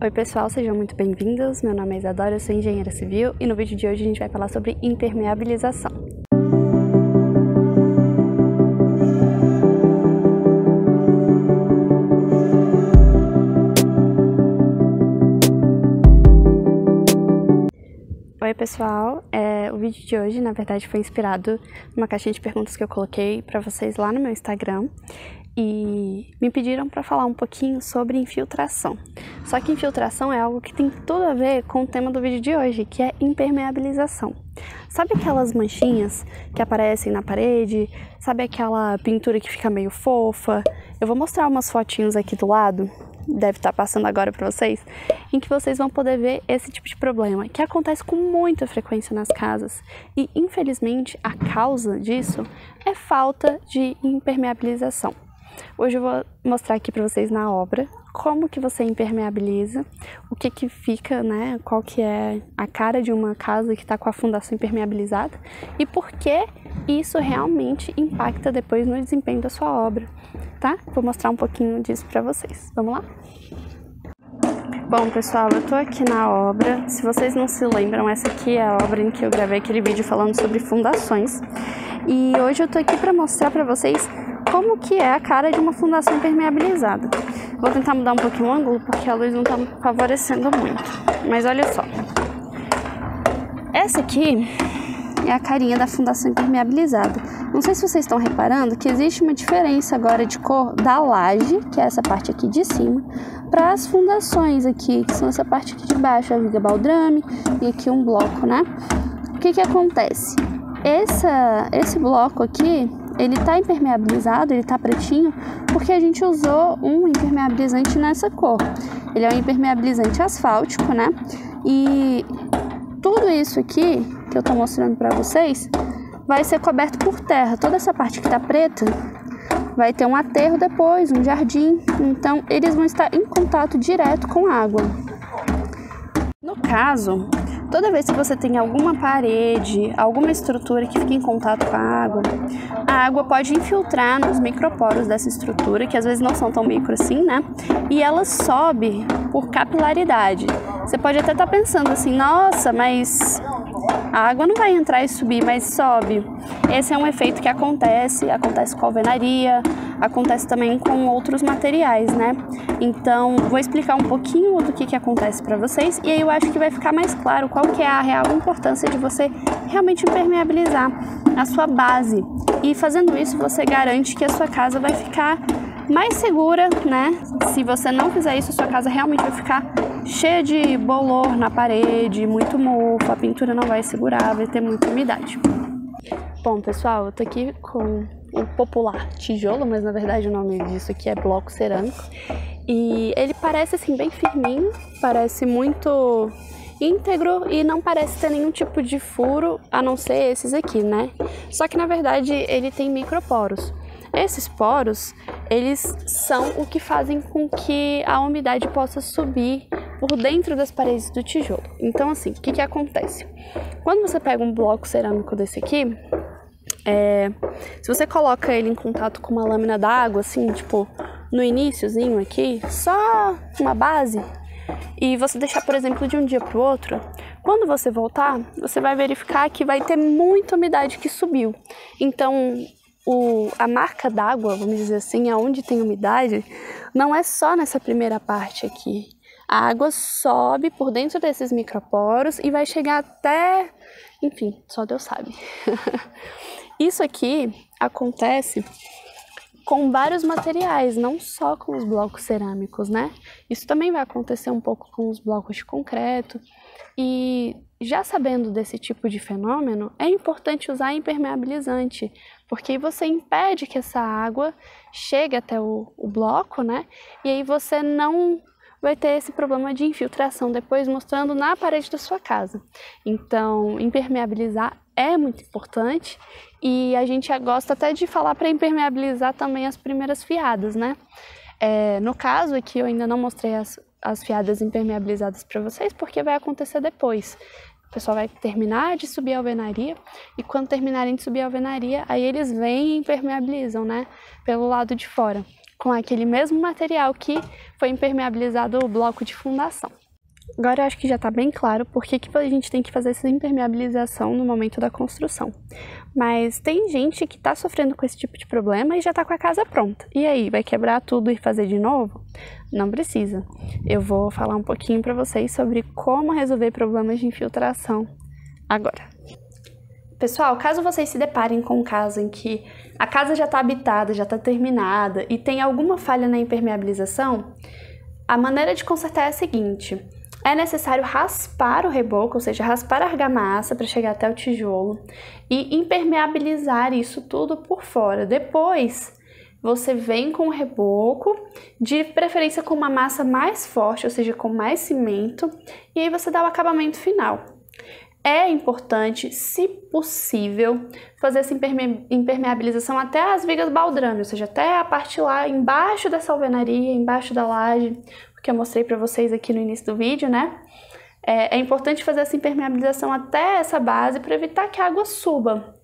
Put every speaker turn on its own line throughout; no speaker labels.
Oi pessoal, sejam muito bem-vindos. Meu nome é Isadora, eu sou engenheira civil e no vídeo de hoje a gente vai falar sobre impermeabilização. Oi pessoal, o vídeo de hoje na verdade foi inspirado numa caixinha de perguntas que eu coloquei para vocês lá no meu Instagram e me pediram para falar um pouquinho sobre infiltração. Só que infiltração é algo que tem tudo a ver com o tema do vídeo de hoje, que é impermeabilização. Sabe aquelas manchinhas que aparecem na parede? Sabe aquela pintura que fica meio fofa? Eu vou mostrar umas fotinhos aqui do lado, deve estar passando agora para vocês, em que vocês vão poder ver esse tipo de problema, que acontece com muita frequência nas casas. E, infelizmente, a causa disso é falta de impermeabilização. Hoje eu vou mostrar aqui para vocês na obra como que você impermeabiliza, o que que fica, né, qual que é a cara de uma casa que está com a fundação impermeabilizada e por que isso realmente impacta depois no desempenho da sua obra, tá? Vou mostrar um pouquinho disso para vocês. Vamos lá? Bom, pessoal, eu tô aqui na obra. Se vocês não se lembram, essa aqui é a obra em que eu gravei aquele vídeo falando sobre fundações. E hoje eu tô aqui para mostrar para vocês como que é a cara de uma fundação impermeabilizada. Vou tentar mudar um pouquinho o ângulo, porque a luz não tá favorecendo muito. Mas olha só. Essa aqui é a carinha da fundação impermeabilizada. Não sei se vocês estão reparando que existe uma diferença agora de cor da laje, que é essa parte aqui de cima, para as fundações aqui, que são essa parte aqui de baixo, a viga baldrame e aqui um bloco, né? O que que acontece? Esse bloco aqui, ele tá impermeabilizado, ele tá pretinho, porque a gente usou um impermeabilizante nessa cor. Ele é um impermeabilizante asfáltico, né? E tudo isso aqui que eu tô mostrando para vocês vai ser coberto por terra. Toda essa parte que tá preta vai ter um aterro depois, um jardim. Então, eles vão estar em contato direto com a água. No caso, toda vez que você tem alguma parede, alguma estrutura que fica em contato com a água pode infiltrar nos microporos dessa estrutura, que às vezes não são tão micro assim, né? E ela sobe por capilaridade. Você pode até estar pensando assim, nossa, mas a água não vai entrar e subir, mas sobe. Esse é um efeito que acontece com a alvenaria, acontece também com outros materiais, né? Então, vou explicar um pouquinho do que acontece para vocês e aí eu acho que vai ficar mais claro qual que é a real importância de você realmente impermeabilizar a sua base. E fazendo isso, você garante que a sua casa vai ficar mais segura, né? Se você não fizer isso, a sua casa realmente vai ficar cheia de bolor na parede, muito mofo, a pintura não vai segurar, vai ter muita umidade. Bom, pessoal, eu tô aqui com o popular tijolo, mas na verdade o nome disso aqui é bloco cerâmico. E ele parece assim bem firminho, parece muito íntegro e não parece ter nenhum tipo de furo, a não ser esses aqui, né? Só que na verdade ele tem microporos. Esses poros, eles são o que fazem com que a umidade possa subir por dentro das paredes do tijolo. Então assim, o que acontece? Quando você pega um bloco cerâmico desse aqui, se você coloca ele em contato com uma lâmina d'água, assim, tipo, no iniciozinho aqui, só uma base, e você deixar, por exemplo, de um dia para o outro, quando você voltar, você vai verificar que vai ter muita umidade que subiu. Então, a marca d'água, vamos dizer assim, aonde tem umidade, não é só nessa primeira parte aqui. A água sobe por dentro desses microporos e vai chegar até, enfim, só Deus sabe. Isso aqui acontece com vários materiais, não só com os blocos cerâmicos, né? Isso também vai acontecer um pouco com os blocos de concreto. E já sabendo desse tipo de fenômeno, é importante usar impermeabilizante, porque aí você impede que essa água chegue até o bloco, né? E aí você não vai ter esse problema de infiltração depois mostrando na parede da sua casa. Então, impermeabilizar é muito importante e a gente gosta até de falar para impermeabilizar também as primeiras fiadas, né? No caso aqui eu ainda não mostrei as fiadas impermeabilizadas para vocês porque vai acontecer depois. O pessoal vai terminar de subir a alvenaria e quando terminarem de subir a alvenaria, aí eles vêm e impermeabilizam, né? Pelo lado de fora. com aquele mesmo material que foi impermeabilizado o bloco de fundação. Agora eu acho que já está bem claro por que a gente tem que fazer essa impermeabilização no momento da construção. Mas tem gente que está sofrendo com esse tipo de problema e já está com a casa pronta. E aí, vai quebrar tudo e fazer de novo? Não precisa. Eu vou falar um pouquinho para vocês sobre como resolver problemas de infiltração agora. Pessoal, caso vocês se deparem com um caso em que a casa já está habitada, já está terminada e tem alguma falha na impermeabilização, a maneira de consertar é a seguinte: é necessário raspar o reboco, ou seja, raspar a argamassa para chegar até o tijolo e impermeabilizar isso tudo por fora. Depois, você vem com o reboco, de preferência com uma massa mais forte, ou seja, com mais cimento, e aí você dá o acabamento final. É importante, se possível, fazer essa impermeabilização até as vigas baldrame, ou seja, até a parte lá embaixo dessa alvenaria, embaixo da laje, que eu mostrei para vocês aqui no início do vídeo, né? É importante fazer essa impermeabilização até essa base para evitar que a água suba.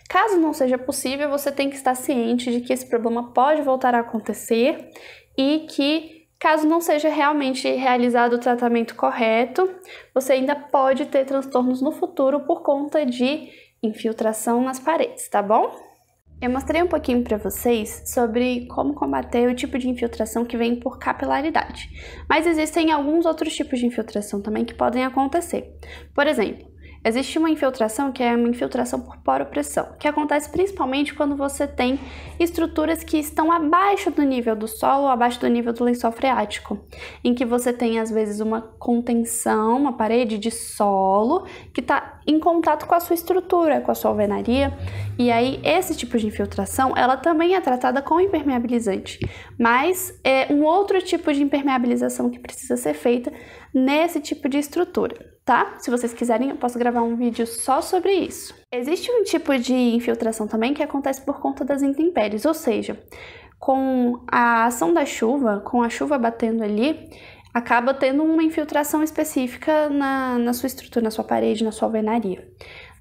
Caso não seja possível, você tem que estar ciente de que esse problema pode voltar a acontecer e que, caso não seja realmente realizado o tratamento correto, você ainda pode ter transtornos no futuro por conta de infiltração nas paredes, tá bom? Eu mostrei um pouquinho para vocês sobre como combater o tipo de infiltração que vem por capilaridade, mas existem alguns outros tipos de infiltração também que podem acontecer. Por exemplo, existe uma infiltração que é uma infiltração por poropressão, que acontece principalmente quando você tem estruturas que estão abaixo do nível do solo ou abaixo do nível do lençol freático, em que você tem às vezes uma contenção, uma parede de solo que está em contato com a sua estrutura, com a sua alvenaria, e aí esse tipo de infiltração ela também é tratada com impermeabilizante, mas é um outro tipo de impermeabilização que precisa ser feita nesse tipo de estrutura, tá? Se vocês quiserem, eu posso gravar um vídeo só sobre isso. Existe um tipo de infiltração também que acontece por conta das intempéries, ou seja, com a ação da chuva, com a chuva batendo ali, acaba tendo uma infiltração específica na sua estrutura, na sua parede, na sua alvenaria.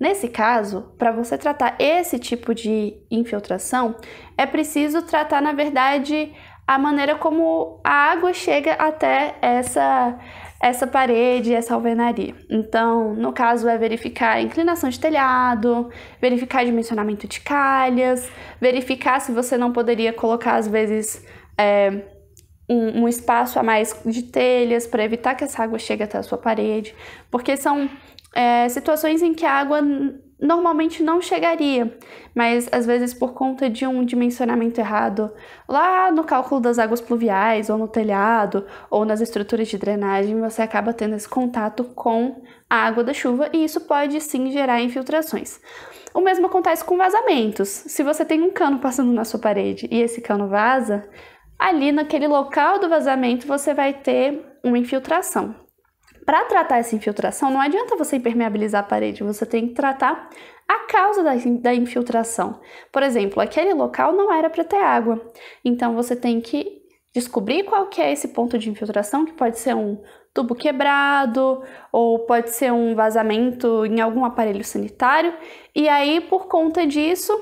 Nesse caso, para você tratar esse tipo de infiltração, é preciso tratar, na verdade, a maneira como a água chega até essa parede, essa alvenaria. Então, no caso, é verificar a inclinação de telhado, verificar dimensionamento de calhas, verificar se você não poderia colocar, às vezes, um espaço a mais de telhas para evitar que essa água chegue até a sua parede, porque são situações em que a água normalmente não chegaria, mas às vezes por conta de um dimensionamento errado lá no cálculo das águas pluviais, ou no telhado, ou nas estruturas de drenagem, você acaba tendo esse contato com a água da chuva e isso pode sim gerar infiltrações. O mesmo acontece com vazamentos. Se você tem um cano passando na sua parede e esse cano vaza, ali naquele local do vazamento você vai ter uma infiltração. Para tratar essa infiltração, não adianta você impermeabilizar a parede, você tem que tratar a causa da infiltração. Por exemplo, aquele local não era para ter água, então você tem que descobrir qual que é esse ponto de infiltração, que pode ser um tubo quebrado, ou pode ser um vazamento em algum aparelho sanitário, e aí, por conta disso,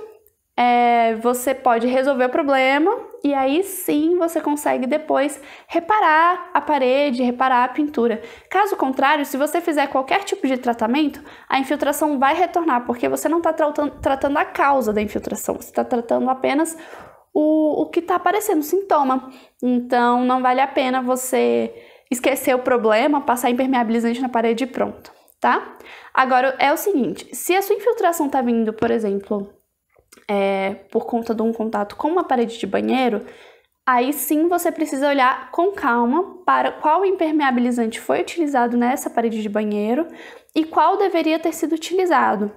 você pode resolver o problema e aí sim você consegue depois reparar a parede, reparar a pintura. Caso contrário, se você fizer qualquer tipo de tratamento, a infiltração vai retornar, porque você não está tratando a causa da infiltração, você está tratando apenas o que está aparecendo, o sintoma. Então não vale a pena você esquecer o problema, passar impermeabilizante na parede e pronto, tá? Agora é o seguinte, se a sua infiltração está vindo, por exemplo, por conta de um contato com uma parede de banheiro, aí sim você precisa olhar com calma para qual impermeabilizante foi utilizado nessa parede de banheiro e qual deveria ter sido utilizado.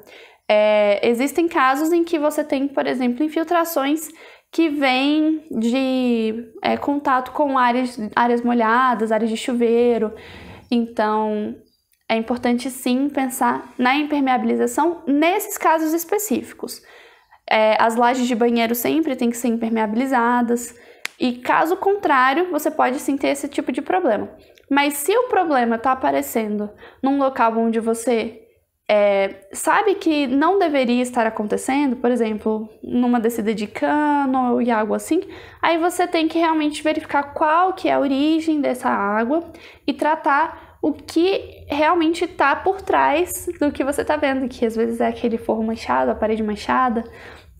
Existem casos em que você tem, por exemplo, infiltrações que vêm de contato com áreas molhadas, áreas de chuveiro. Então, é importante sim pensar na impermeabilização nesses casos específicos. As lajes de banheiro sempre têm que ser impermeabilizadas e, caso contrário, você pode sim ter esse tipo de problema. Mas se o problema está aparecendo num local onde você sabe que não deveria estar acontecendo, por exemplo, numa descida de cano e algo assim, aí você tem que realmente verificar qual que é a origem dessa água e tratar o que realmente está por trás do que você está vendo, que às vezes é aquele forro manchado, a parede manchada,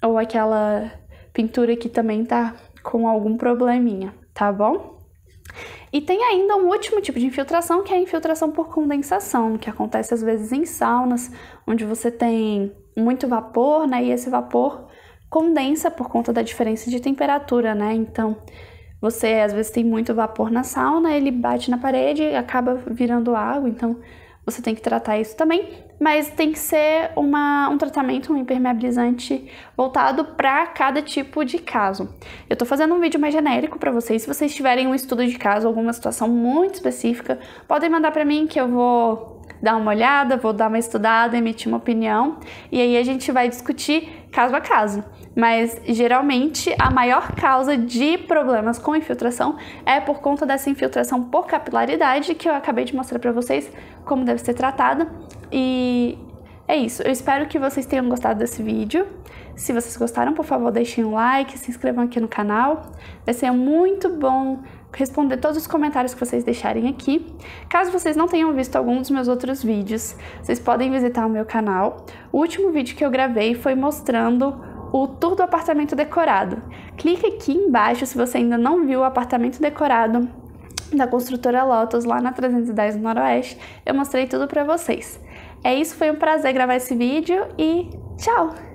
ou aquela pintura que também tá com algum probleminha, tá bom? E tem ainda um último tipo de infiltração, que é a infiltração por condensação, que acontece às vezes em saunas, onde você tem muito vapor, né? E esse vapor condensa por conta da diferença de temperatura, né? Então, você às vezes tem muito vapor na sauna, ele bate na parede e acaba virando água, então você tem que tratar isso também, mas tem que ser um tratamento, um impermeabilizante voltado para cada tipo de caso. Eu tô fazendo um vídeo mais genérico para vocês. Se vocês tiverem um estudo de caso, alguma situação muito específica, podem mandar para mim que eu vou dar uma olhada, vou dar uma estudada, emitir uma opinião, e aí a gente vai discutir caso a caso. Mas geralmente a maior causa de problemas com infiltração é por conta dessa infiltração por capilaridade que eu acabei de mostrar para vocês como deve ser tratada. E é isso, eu espero que vocês tenham gostado desse vídeo. Se vocês gostaram, por favor, deixem um like, se inscrevam aqui no canal. Vai ser muito bom responder todos os comentários que vocês deixarem aqui. Caso vocês não tenham visto algum dos meus outros vídeos, vocês podem visitar o meu canal. O último vídeo que eu gravei foi mostrando o tour do apartamento decorado. Clica aqui embaixo se você ainda não viu o apartamento decorado da construtora Lotus lá na 310 do Noroeste. Eu mostrei tudo pra vocês. É isso, foi um prazer gravar esse vídeo e tchau!